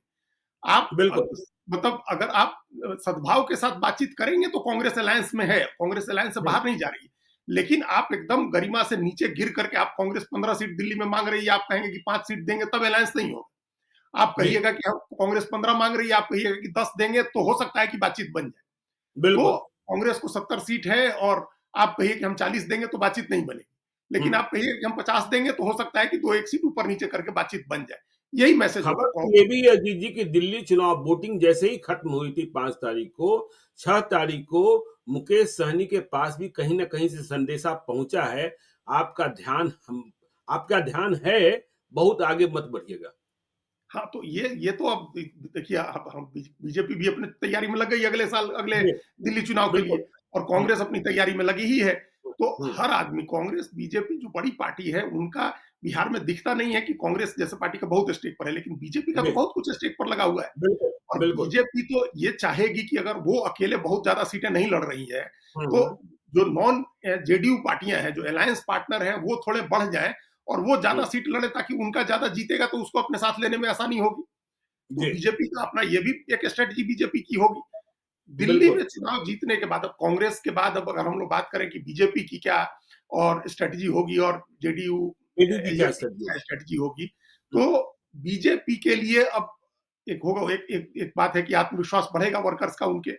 आप बिल्कुल। मतलब अगर आप सद्भाव के साथ बातचीत करेंगे तो कांग्रेस अलायंस में है, कांग्रेस अलायंस से हुँ, बाहर नहीं जा रही है। लेकिन आप एकदम गरिमा से नीचे गिर करके आप कांग्रेस 15 सीट दिल्ली में मांग रही है, आप कहेंगे कि 5 सीट देंगे, तब अलायंस नहीं होगा। आप जी, कहिएगा कि हम कांग्रेस 15 मांग रही है, आप कहिएगा कि 10 देंगे, तो हो सकता है कि बातचीत बन जाए। तो बिल्कुल। कांग्रेस को 70 सीट है और आप कहिए कि हम 40 देंगे तो बातचीत नहीं बनेगी। हुँ। लेकिन आप कहिए कि हम 50 देंगे तो हो सकता है कि 2-1 सीट ऊपर नीचे करके बातचीत बन जाए। यही मैसेज होगा। खबर तो ये भी है अजीत जी कि दिल्ली चुनाव वोटिंग जैसे ही खत्म हुई थी 5 तारीख को, 6 तारीख को मुकेश सहनी के पास भी कहीं न कहीं से संदेशा पहुँचा है, आपका ध्यान हम आपका ध्यान है, बहुत आगे मत बढ़िएगा। हाँ, तो ये तो अब देखिए, अब हम बीजेपी भी अपनी तैयारी में लग गई अगले साल, अगले जी, दिल्ली चुनाव के बिल्कुल। लिए, और हुँ, कांग्रेस अपनी तैयारी में लगी ही है। हुँ, तो हुँ। हर आदमी, कांग्रेस, बीजेपी जो बड़ी पार्टी है, उनका बिहार में दिखता नहीं है कि कांग्रेस जैसे पार्टी का बहुत स्टेक पर है, लेकिन बीजेपी का तो जी, बहुत कुछ स्टेक पर लगा हुआ है। बिल्कुल, और बिल्कुल। बीजेपी तो ये चाहेगी कि अगर वो अकेले बहुत ज्यादा सीटें नहीं लड़ रही है, हुँ, तो हुँ, जो नॉन जेडीयू पार्टियां हैं, जो अलायंस पार्टनर हैं, वो थोड़े बढ़ जाएं और वो ज्यादा हुँ। सीट लड़े, ताकि उनका ज्यादा जीतेगा तो उसको अपने साथ लेने में आसानी होगी। तो जी, बीजेपी का अपना ये भी एक स्ट्रेटजी बीजेपी की होगी। दिल्ली बिल्कुल। में चुनाव जीतने के बाद, अब कांग्रेस के बाद, अब अगर हम लोग बात करें कि बीजेपी की क्या और स्ट्रेटजी होगी और जेडीयू ईडी की क्या एलजेपी की स्ट्रेटजी क्या है? स्ट्रेटजी होगी, हुँ, तो बीजेपी के लिए अब एक होगा, एक बात है कि आत्मविश्वास बढ़ेगा वर्कर्स का उनके।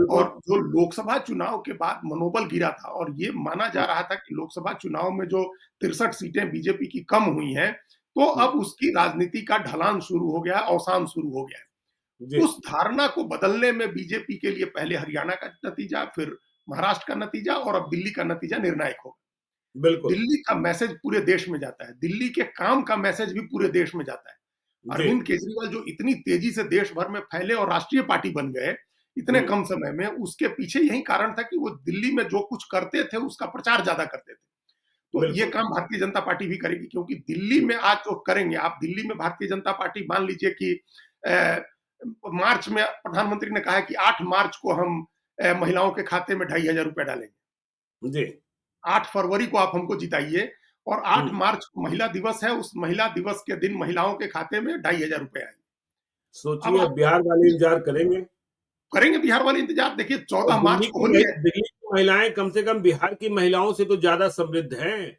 और बिल्कुल। जो लोकसभा चुनाव के बाद मनोबल गिरा था, और ये माना जा हुँ, रहा था कि लोकसभा चुनाव में जो 63 सीटें बीजेपी की कम हुई हैं, तो हुँ, अब उसकी राजनीति का ढलान शुरू हो गया है, अवसान शुरू हो गया है। जी, उस धारणा को बदलने में बीजेपी के लिए पहले हरियाणा का नतीजा, फिर महाराष्ट्र का नतीजा और अब दिल्ली का नतीजा निर्णायक होगा। बिल्कुल। दिल्ली का मैसेज पूरे देश में जाता है, दिल्ली के काम का मैसेज भी पूरे देश में जाता है। जी, अरविंद केजरीवाल जो इतनी तेजी से देश भर में फैले और राष्ट्रीय पार्टी बन गए इतने हुँ, कम समय में, उसके पीछे यही कारण था कि वो दिल्ली में जो कुछ करते थे उसका प्रचार ज्यादा करते थे। तो ये बिल्कुल। काम भारतीय जनता पार्टी भी करेगी, क्योंकि दिल्ली हुँ, में आज जो करेंगे आप, दिल्ली में भारतीय जनता पार्टी, मान लीजिए कि अ, मार्च में प्रधानमंत्री ने कहा है कि 8 मार्च को हम महिलाओं के खाते में 2,500 रुपए डालेंगे। जी, 8 फरवरी को आप हमको जिताइए, और 8 हुँ। मार्च को महिला दिवस है, उस महिला दिवस के दिन महिलाओं के खाते में 2,500 रुपए आएंगे। अब सोचिए अब आप बिहार वाले इंतज़ार करेंगे करेंगे बिहार वाले इंतजार, देखिए और 14 मार्च को होली है। दिल्ली की महिलाएँ कम से कम बिहार की महिलाओं से तो ज़्यादा समृद्ध हैं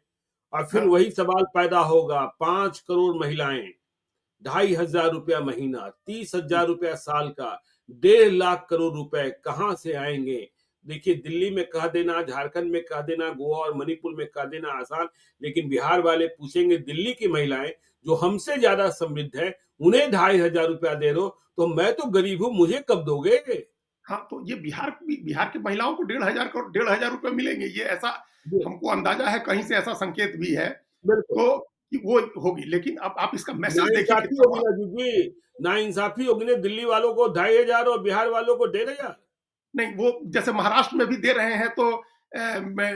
और फिर हाँ, वही सवाल पैदा होगा 5 करोड़ महिलाएँ, ₹2,500 महीना, ₹30,000 साल का, 1.5 लाख करोड़ रुपए कहाँ से आएँगे? देखिए दिल्ली में कह देना, झारखंड में कह देना, गोवा और मणिपुर में कह देना आसान, लेकिन बिहार वाले पूछेंगे दिल्ली की महिलाएँ जो हमसे ज़्यादा समृद्ध हैं, उन्हें ₹2,500 दे रहे हो, तो मैं तो गरीब हूँ, मुझे कब दोगे? हाँ, तो ये बिहार की महिलाओं को 1,500 रुपए मिलेंगे, ये ऐसा जी, हमको अंदाजा है, कहीं से ऐसा संकेत भी है। बिल्कुल। तो कि वो होगी, लेकिन अब आप इसका मैसेज देखिए नाइंसाफ़ी कितना होगी ना दीदी, नाइंसाफ़ी होगी ना दिल्ली वालों को 2,500 और बिहार वालों को 1,500। नहीं, वो जैसे महाराष्ट्र में भी दे रहे हैं, तो मैं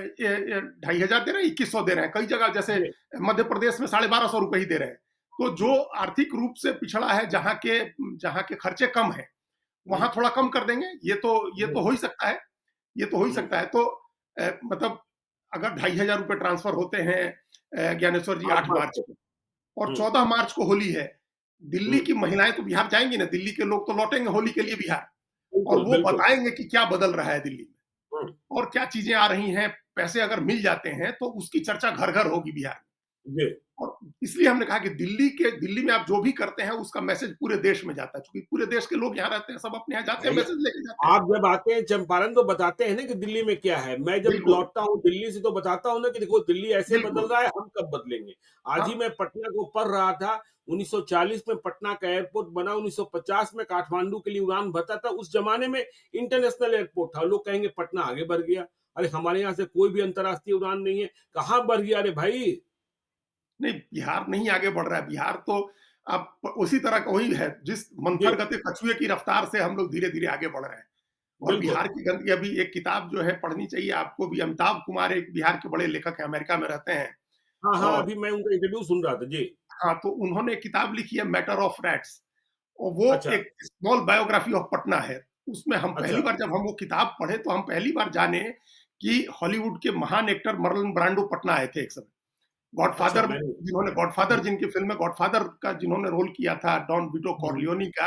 2,500 दे रहे हैं, 2,100 दे रहे हैं। कई जगह जैसे जी, मध्य प्रदेश में 1,250 रुपए ही दे रहे हैं। तो जो जी, आर्थिक रूप से पिछड़ा है, जहाँ के खर्चे कम हैं, हुँ, वहाँ थोड़ा कम कर देंगे। ये तो हुँ, हो ही सकता है, ये तो हो ही हुँ। सकता है। तो मतलब अगर 2,500 रुपए ट्रांसफर होते हैं ज्ञानेश्वर जी 8 8 मार्च मार्च को। को, और हुँ, 14 मार्च को होली है, दिल्ली हुँ, की महिलाएँ तो बिहार जाएँगी ना, दिल्ली के लोग तो लौटेंगे होली के लिए बिहार, और बिल्कुल, वो बिल्कुल। बताएँगे कि क्या बदल रहा है दिल्ली में हुँ, और क्या चीज़ें आ रही हैं। पैसे अगर मिल जाते हैं, तो उसकी चर्चा घर-घर होगी बिहार में। जी। और इसलिए हमने कहा कि दिल्ली में आप जो भी करते हैं, उसका मैसेज पूरे देश में जाता है, क्योंकि पूरे देश के लोग यहाँ रहते हैं, सब अपने यहाँ जाते हैं, भाई, मैसेज लेके जाते हैं। आप जब आते हैं चंपारण तो बताते हैं ना कि दिल्ली में क्या है। मैं जब बिल्कुल, लौटता हूँ दिल्ली से तो बताता हूँ ना कि देखो दिल्ली ऐसे बदल बिल्कुल। रहा है, हम कब बदलेंगे। आज हाँ, ही मैं पटना को पढ़ रहा था, 1940 में पटना का एयरपोर्ट बना, 1950 में काठमांडू के लिए उड़ान भरता था। उस ज़माने में इंटरनेशनल एयरपोर्ट था। लोग कहेंगे पटना आगे बढ़ गया। अरे हमारे यहाँ से कोई भी अंतर्राष्ट्रीय उड़ान नहीं है। कहाँ बढ़ गया रे भाई? नहीं, बिहार नहीं आगे बढ़ रहा है, बिहार तो अब उसी तरह का वही है, जिस जी, मंथर गति कछुए की रफ्तार से हम लोग धीरे-धीरे आगे बढ़ रहे हैं। और बिल्कुल। बिहार की गंदगी, अभी एक किताब जो है पढ़नी चाहिए आपको भी, अमिताभ कुमार एक बिहार के बड़े लेखक हैं, अमेरिका में रहते हैं। हाँ, हाँ, और अभी मैं उनका इंटरव्यू सुन रहा था। जी, हाँ, तो उन्होंने एक किताब लिखी है, मैटर ऑफ रैट्स, और वो अच्छा, एक स्मॉल बायोग्राफी ऑफ पटना है। उसमें हम अच्छा। पहली बार जब हम वो किताब पढ़े, तो हम पहली बार जाने कि हॉलीवुड के महान एक्टर मर्लन ब्रांडो पटना आए थे एक समय। अच्छा, गॉडफादर मैंने जिन्होंने गॉडफादर हुँ, जिनकी फ़िल्म में गॉडफादर का जिन्होंने रोल किया था डॉन विटो हुँ, कॉर्लियोनी का,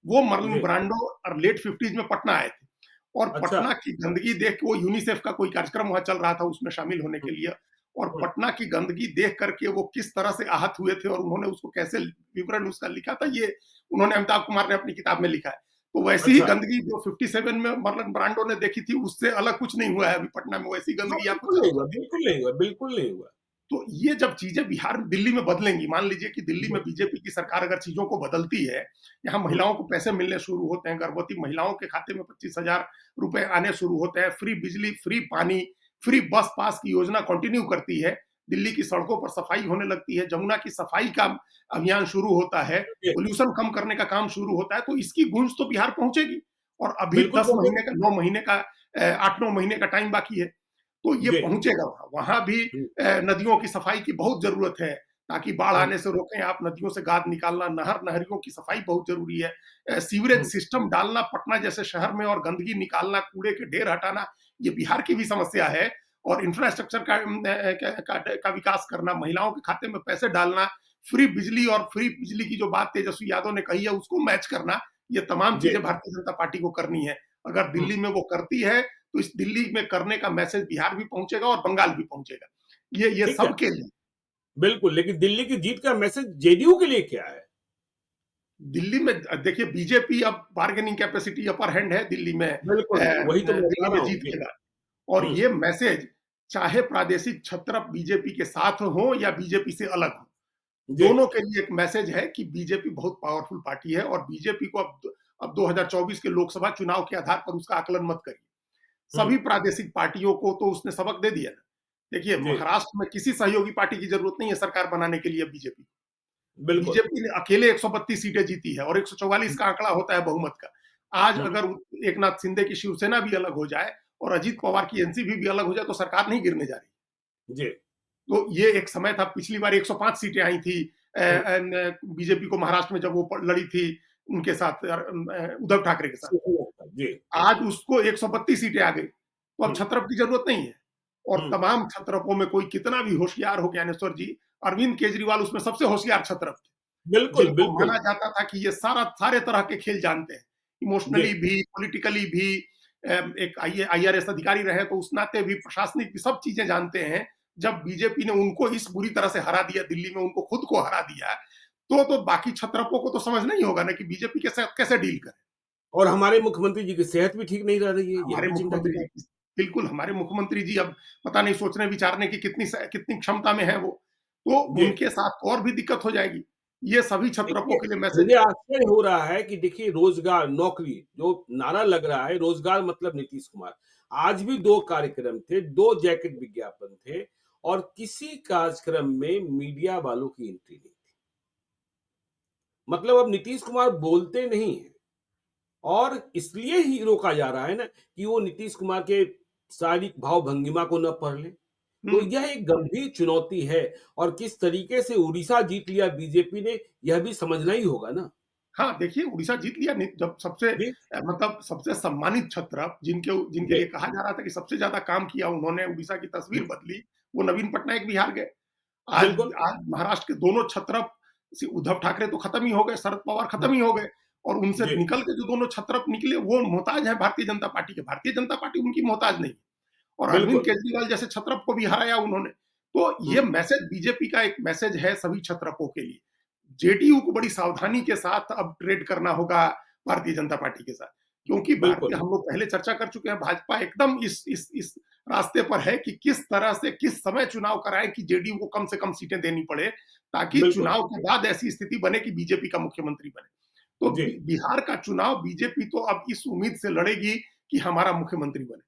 वो मार्लन जी, ब्रांडो और लेट 50s में पटना आए थे। और अच्छा, पटना की गंदगी देख के वो यूनिसेफ का कोई कार्यक्रम वहाँ चल रहा था उसमें शामिल होने के हुँ, लिए और हुँ, पटना की गंदगी देख करके वो किस तरह से आहत हुए थे और उन्होंने उसको कैसे विवरण उसका लिखा था ये उन्होंने अमिताभ कुमार ने अपनी किताब में लिखा है। तो वैसी ही अच्छा। गंदगी जो 57 में मार्लन ब्रांडो ने देखी थी उससे अलग कुछ नहीं हुआ है अभी पटना में वैसी हाँ, गंदगी आपको बिल्कुल नहीं चारों हुआ, तरफ बिल्कुल नहीं हुआ, बिल्कुल नहीं हुआ। तो ये जब चीजें बिहार में दिल्ली में बदलेंगी मान लीजिए कि दिल्ली जी, में बीजेपी की सरकार अगर चीजों को बदलती है यहाँ हुँ, महिलाओं को पैसे मिलने शुरू होते हैं गर्भवती महिलाओं के खाते में 25,000 रुपए आने शुरू होते हैं फ्री बिजली फ्री पानी फ्री बस पास की योजना कंटिन्यू करती है दिल्ली की सड़कों पर सफाई होने लगती है जमुना की सफाई का अभियान शुरू होता है जी, पोल्यूशन कम करने का काम शुरू होता है तो इसकी गूंज तो बिहार पहुंचेगी और अभी बिल्कुल 10 महीने पहुँचेगी। का 9 महीने का 8-9 महीने का टाइम बाकी है तो ये जी, पहुंचेगा वहां वहां भी हुँ, नदियों की सफाई की बहुत जरूरत है ताकि बाढ़ हुँ, आने से रोकें आप नदियों से गाद निकालना नहर नहरियों की सफाई बहुत जरूरी है सीवरेज हुँ, सिस्टम डालना पटना जैसे शहर में और गंदगी निकालना कूड़े के ढेर हटाना ये बिहार की भी समस्या है और इंफ्रास्ट्रक्चर का विकास करना महिलाओं के खाते में पैसे डालना फ्री बिजली और फ्री बिजली की जो बात तेजस्वी यादव ने कही है उसको मैच करना ये तमाम जी, चीजें भारतीय जनता पार्टी को करनी है अगर हुँ, दिल्ली में वो करती है तो इस दिल्ली में करने का मैसेज बिहार भी पहुंचेगा और बंगाल भी पहुंचेगा ये ठीक है, सबके लिए बिल्कुल, लेकिन दिल्ली की जीत का मैसेज जेडीयू के लिए क्या है? दिल्ली में देखिए बीजेपी अब बार्गेनिंग कैपेसिटी अपर हैंड है दिल्ली में बिल्कुल, वही तो मैं बता दिल्ली रहा में हूँ। जीत जी, लेगा और हुँ, ये मैसेज चाहे प्रादेशिक छत्रप बीजेपी के साथ हो या बीजेपी से अलग हो जी, दोनों के लिए एक मैसेज है कि बीजेपी बहुत पावरफुल पार्टी है और बीजेपी को अब 2024 के लोकसभा चुनाव के आधार पर उसका आकलन मत करिए हुँ, सभी प्रादेशिक पार्टियों को तो उसने सबक दे दिया ना देखिए जी, महाराष्ट्र में किसी सहयोगी पार्टी की जरूरत नहीं है सरकार बनाने के लिए बीजेपी बिल्कुल, बीजेपी ने अकेले 132 सीटें जीती है और 144 हुँ, का आंकड़ा होता है बहुमत का आज हुँ, अगर एकनाथ शिंदे की शिवसेना भी अलग हो जाए और अजीत पवार की एनसीपी भी अलग हो जाए तो सरकार नहीं गिरने जा रही जी, तो ये एक समय था पिछली बार 105 सीटें आई थी हुँ, बीजेपी को महाराष्ट्र में जब वो लड़ी थी उनके साथ उद्धव ठाकरे के साथ जी, आज उसको 132 सीटें आ गई तो अब हुँ, छत्रप की जरूरत नहीं है और हुँ, तमाम छत्रपों में कोई कितना भी होशियार हो ज्ञानेश्वर जी अरविंद केजरीवाल उसमें सबसे होशियार छत्रप थे बिल्कुल, जिनको बिल्कुल, माना जाता था कि ये सारे तरह के खेल जानते हैं जी, इमोशनली भी पॉलिटिकली भी एक आईआरएस अधिकारी रहे तो उस नाते भी प्रशासनिक भी सब चीजें जानते हैं जब बीजेपी ने उनको इस बुरी तरह से हरा दिया दिल्ली में उनको खुद को हरा दिया तो बाकी छत्रपों को तो समझ नहीं होगा ना कि बीजेपी के साथ कैसे डील करें और हमारे मुख्यमंत्री जी की सेहत भी ठीक नहीं रह रही है, यह हमारे भी चिंता की मुख्यमंत्री बात जी बिल्कुल हमारे मुख्यमंत्री जी अब पता नहीं सोचने विचारने की कितनी क्षमता में है वो तो जी। उनके साथ और भी दिक्कत हो जाएगी ये सभी छत्रपों देखिए, के लिए मैसेज मुझे आश्चर्य हो रहा है कि देखिए रोज़गार, नौकरी जो नारा लग रहा है, रोज़गार मतलब नीतीश कुमार। आज भी 2 कार्यक्रम थे, 2 जैकेट विज्ञापन थे और किसी कार्यक्रम में मीडिया वालों की एंट्री नहीं थी। मतलब अब नीतीश कुमार बोलते नहीं हैं और इसलिए ही रोका जा रहा है ना कि वो नीतीश कुमार के शारीरिक भाव-भंगिमा को ना पढ़ लें। तो हम्म यह एक गंभीर चुनौती है और किस तरीके से उड़ीसा जीत लिया बीजेपी ने, यह भी समझना ही होगा ना। हाँ, देखिए उड़ीसा जीत लिया जब सबसे जी, मतलब सबसे सम्मानित छत्रप जिनके जिनके जी, लिए कहा जा रहा था कि सबसे ज़्यादा काम किया उन्होंने उड़ीसा की तस्वीर हुँ, बदली, वो नवीन पटनायक बिहार गए। आज बिल्कुल, आज महाराष्ट्र के दोनों छत्रप उद्धव ठाकरे तो खत्म ही हो गए, शरद पवार हुँ, खत्म ही हो गए और उनसे जी, निकल के जो दोनों छत्रप निकले वो मोहताज है भारतीय जनता पार्टी के। भारतीय जनता पार्टी उनकी मोहताज नहीं है और अरविंद बिल्कुल, केजरीवाल जैसे छत्रप को भी हराया उन्होंने। तो हुँ, ये मैसेज बीजेपी का एक मैसेज है सभी छत्रपों के लिए। जेडीयू को बड़ी सावधानी के साथ अब ट्रेड करना होगा भारतीय जनता पार्टी के साथ क्योंकि बिल्कुल, भारतीय हम लोग पहले चर्चा कर चुके हैं भाजपा एकदम इस रास्ते पर है कि किस तरह से किस समय चुनाव कराएं कि जेडीयू को कम से कम सीटें देनी पड़े ताकि बिल्कुल, चुनाव के बाद ऐसी स्थिति बने कि बीजेपी का मुख्यमंत्री बने तो जी, बिहार का चुनाव बीजेपी तो अब इस उम्मीद से लड़ेगी कि हमारा मुख्यमंत्री बने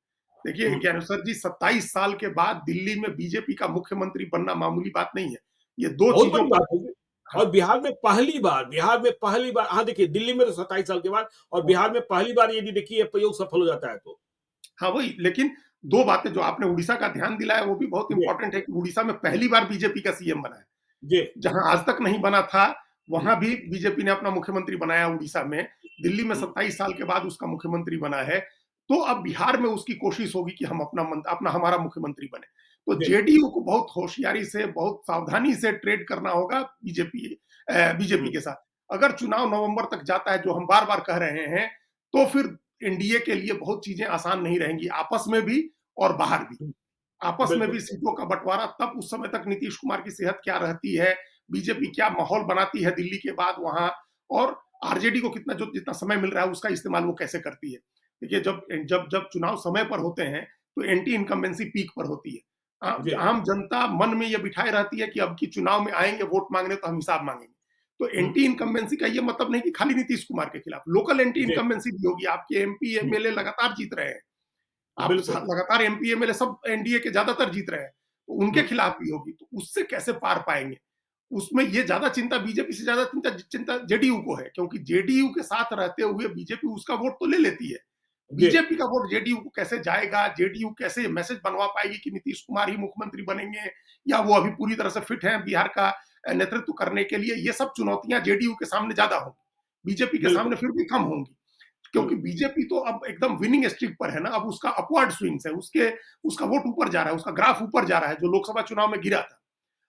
देखिए हुँ, ज्ञानेश्वर जी 27 साल के बाद दिल्ली में बीजेपी का मुख्यमंत्री बनना मामूली बात नहीं है ये दो बहुत चीजों बड़ी को बात होगी हाँ और बिहार में पहली बार हाँ, देखिए दिल्ली में तो 27 साल के बाद और बिहार में पहली बार यदि देखिए प्रयोग सफल हो जाता है तो। हाँ, वही लेकिन 2 बातें जो आपने उड़ीसा का ध्यान दिलाया वो भी बहुत जी, इम्पोर्टेंट है कि उड़ीसा में पहली बार बीजेपी का सीएम बना है। जी, जहाँ आज तक नहीं बना था, हुँ, वहाँ भी बीजेपी ने अपना मुख्यमंत्री बनाया उड़ीसा में। दिल्ली में हुँ, 27 साल के बाद उसका मुख्यमंत्री बना है। तो अब बिहार में उसकी कोशिश होगी कि हम अपना हमारा मुख्यमंत्री बने। तो जी, जेडीयू को बहुत होशियारी से, बहुत सावधानी से ट्रेड करना होगा बीजेपी हुँ, के साथ। अगर चुनाव नवंबर तक जाता है, जो हम बार-बार कह रहे हैं, तो फिर एनडीए के लिए बहुत चीज़ें आसान नहीं रहेंगी, आपस में भी और बाहर भी। हुँ, आपस में बिल्कुल, भी सीटों का बँटवारा, तब उस समय तक नीतीश कुमार की सेहत क्या रहती है, बीजेपी क्या माहौल बनाती है दिल्ली के बाद वहाँ, और आरजेडी को जितना समय मिल रहा है उसका इस्तेमाल वो कैसे करती है। देखिए, जब जब जब चुनाव समय पर होते हैं, तो एंटी इनकम्बेंसी पीक पर होती है। जी, आम जनता मन में ये बिठाए रहती है कि अब की चुनाव में आएँगे वोट माँगने तो हम हिसाब माँगेंगे। तो हुँ, एंटी इनकम्बेंसी का ये मतलब नहीं कि खाली नीतीश कुमार के खिलाफ, लोकल एंटी जी, इनकम्बेंसी भी होगी, आपके एमपी, हुँ, एमएलए लगातार जीत रहे हैं। आप बिल्कुल, लगातार एमपी एमएलए सब एनडीए के ज्यादातर जीत रहे हैं, तो उनके हुँ, खिलाफ भी होगी, तो उससे कैसे पार पाएंगे? उसमें ये ज्यादा चिंता, बीजेपी से ज्यादा चिंता चिंता जेडीयू को है, क्योंकि जेडीयू के साथ रहते हुए बीजेपी उसका वोट तो ले लेती है। जी, बीजेपी का वोट जेडीयू को कैसे जाएगा, जेडीयू कैसे मैसेज बनवा पाएगी कि नीतीश कुमार ही मुख्यमंत्री बनेंगे, या वो अभी पूरी तरह से फिट हैं बिहार का नेतृत्व करने के लिए, ये सब चुनौतियां जेडीयू के सामने ज्यादा होंगी, बीजेपी के बिल्कुल, सामने फिर भी कम होंगी। हुँ, क्योंकि बीजेपी तो अब एकदम विनिंग स्ट्रीक पर है ना, अब उसका अपवर्ड स्विंग्स है, उसका वोट ऊपर जा रहा है, उसका ग्राफ ऊपर जा रहा है, जो लोकसभा चुनाव में गिरा था।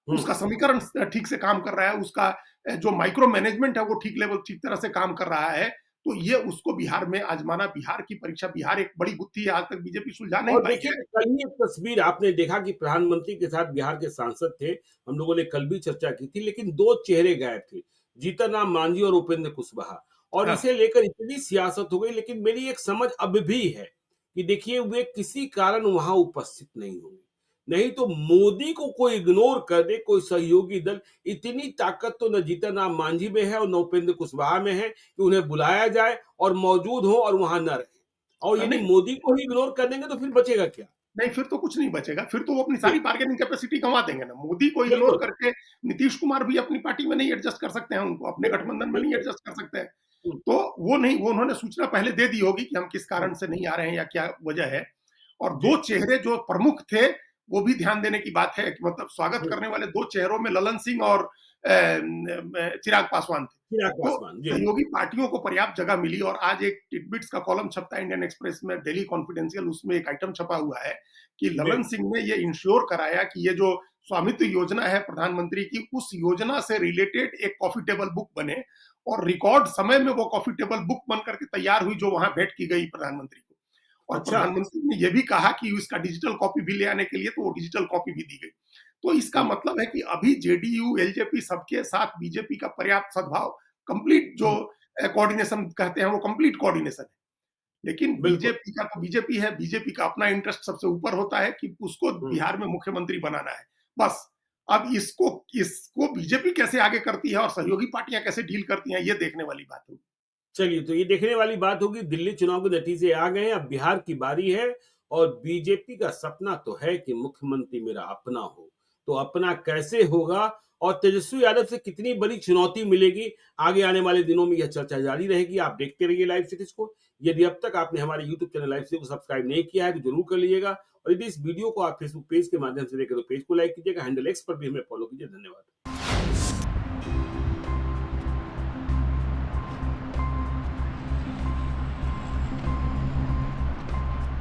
हुँ, उसका समीकरण ठीक से काम कर रहा है, उसका जो माइक्रो मैनेजमेंट है वो ठीक तरह से काम कर रहा है। तो ये उसको बिहार में आजमाना, बिहार की परीक्षा, बिहार एक बड़ी गुत्थी है, आज तक बीजेपी सुलझा नहीं और पाई देखिए है। कल ही एक तस्वीर आपने देखा कि प्रधानमंत्री के साथ बिहार के सांसद थे, हम लोगों ने कल भी चर्चा की थी, लेकिन 2 चेहरे गायब थे, जीतन राम मांझी और उपेंद्र कुशवाहा और हाँ, इसे लेकर इतनी सियासत हो गई, लेकिन मेरी एक समझ अब भी है कि देखिए वे किसी कारण वहाँ उपस्थित नहीं होंगे। नहीं तो मोदी को कोई इग्नोर कर दे, कोई सहयोगी दल, इतनी ताकत तो न जीतन राम मांझी में है और न उपेंद्र कुशवाहा में है कि उन्हें बुलाया जाए और मौजूद हो और वहाँ न रहें। और यदि नहीं, मोदी को ही इग्नोर कर देंगे तो फिर बचेगा क्या? नहीं, फिर तो कुछ नहीं बचेगा, फिर तो वो अपनी जी, सारी बार्गेनिंग कैपेसिटी गँवा देंगे ना। मोदी को इग्नोर बिल्कुल। करके नीतीश कुमार भी अपनी पार्टी में नहीं एडजस्ट कर सकते हैं उनको, अपने बिल्कुल, गठबंधन में नहीं बिल्कुल। एडजस्ट कर सकते हैं। हुँ, तो वो नहीं, वो उन्होंने सूचना पहले दे दी होगी कि हम किस हुँ, कारण से नहीं आ रहे हैं या क्या वजह है। और जी, 2 चेहरे जो प्रमुख थे, वो भी ध्यान देने की बात है कि मतलब स्वागत हुँ, करने वाले 2 चेहरों में ललन सिंह और चिराग पासवान थे। चिराग तो पासवान, जी, सहयोगी पार्टियों को पर्याप्त जगह मिली, और आज एक टिडबिट्स का कॉलम छपता है इंडियन एक्सप्रेस में, डेली कॉन्फिडेंशियल, उसमें एक आइटम छपा हुआ है कि जी, ललन सिंह ने ये इंश्योर कराया कि ये जो स्वामित्व योजना है प्रधानमंत्री की, उस योजना से रिलेटेड एक कॉफी टेबल बुक बने, और रिकॉर्ड समय में वो कॉफी टेबल बुक बन करके तैयार हुई, जो वहां भेंट की गई प्रधानमंत्री को। और अच्छा, प्रधानमंत्री ने यह भी कहा कि इसका डिजिटल कॉपी भी ले आने के लिए, तो वो डिजिटल कॉपी भी दी गई। तो इसका हुँ, मतलब है कि अभी जेडीयू, एलजेपी सबके साथ बीजेपी का पर्याप्त सद्भाव, कंप्लीट जो हुँ, कोऑर्डिनेशन कहते हैं, वो कंप्लीट कोऑर्डिनेशन है। लेकिन बिल्कुल, बीजेपी का तो बीजेपी है, बीजेपी का अपना इंटरेस्ट सबसे ऊपर होता है कि उसको हुँ, बिहार में मुख्यमंत्री बनाना है। बस, अब इसको इसको बीजेपी कैसे आगे करती है और सहयोगी पार्टियां कैसे डील करती हैं, ये देखने वाली बात होगी। चलिए तो ये देखने वाली बात होगी दिल्ली चुनाव के नतीजे आ गए हैं, अब बिहार की बारी है और बीजेपी का सपना तो है कि मुख्यमंत्री मेरा अपना हो, तो अपना कैसे होगा और तेजस्वी यादव से कितनी बड़ी चुनौती मिलेगी, आगे आने वाले दिनों में यह चर्चा जारी रहेगी, आप देखते रहिए लाइव सीरीज को। यदि अब तक आपने हमारे यूट्यूब चैनल लाइव सीरीज को सब्सक्राइब नहीं किया है तो जरूर कर लीजिएगा और यदि इस वीडियो को आप फेसबुक पेज के माध्यम से देखें तो पेज को लाइक कीजिएगा, हैंडल एक्स पर भी हमें फॉलो कीजिए। धन्यवाद।